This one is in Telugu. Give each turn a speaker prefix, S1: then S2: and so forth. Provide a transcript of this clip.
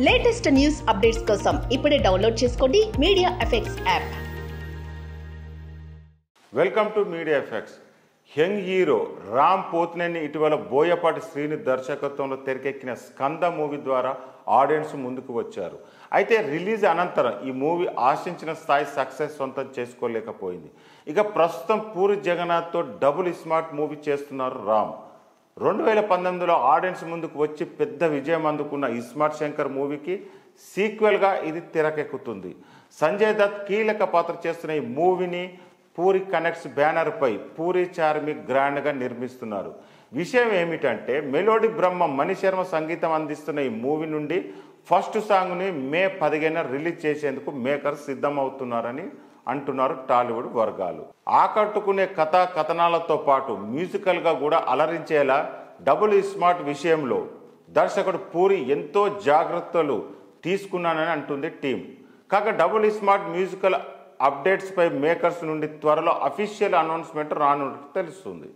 S1: లేటెస్ట్ న్యూస్ అప్డేట్స్ కోసం ఇప్పుడే డౌన్లోడ్ చేసుకోండి media effects app.
S2: Welcome to media effects. Young hero Ram Pothineni ఇటీవల బోయపాటి శ్రీని దర్శకత్వంలో తెరకెక్కిన స్కంద మూవీ ద్వారా ఆడియన్స్ ముందుకు వచ్చారు. అయితే రిలీజ్ అనంతరం ఈ మూవీ ఆశించిన స్థాయి సక్సెస్ సొంతం చేసుకోలేకపోయింది. ఇక ప్రస్తుతం పూరి జగన్నాథ్తో డబుల్ స్మార్ట్ మూవీ చేస్తున్నారు రామ్. 2019లో ఆడియన్స్ ముందుకు వచ్చి పెద్ద విజయం అందుకున్న ఇస్మార్ట్ శంకర్ మూవీకి సీక్వెల్గా ఇది తెరకెక్కుతుంది. సంజయ్ దత్ కీలక పాత్ర చేస్తున్న ఈ మూవీని పూరి కనెక్ట్స్ బ్యానర్పై పూరి చార్మి గ్రాండ్గా నిర్మిస్తున్నారు. విషయం ఏమిటంటే మెలోడీ బ్రహ్మ మణిశర్మ సంగీతం అందిస్తున్న ఈ మూవీ నుండి ఫస్ట్ సాంగ్ని మే 15న రిలీజ్ చేసేందుకు మేకర్స్ సిద్ధమవుతున్నారని అంటున్నారు టాలీవుడ్ వర్గాలు. ఆకట్టుకునే కథా కథనాలతో పాటు మ్యూజికల్గా కూడా అలరించేలా డబుల్ స్మార్ట్ విషయంలో దర్శకుడు పూరి ఎంతో జాగ్రత్తలు తీసుకున్నానని అంటుంది టీం. కాగా డబుల్ స్మార్ట్ మ్యూజికల్ అప్డేట్స్పై మేకర్స్ నుండి త్వరలో అఫీషియల్ అనౌన్స్మెంట్ రానున్నట్టు తెలుస్తుంది.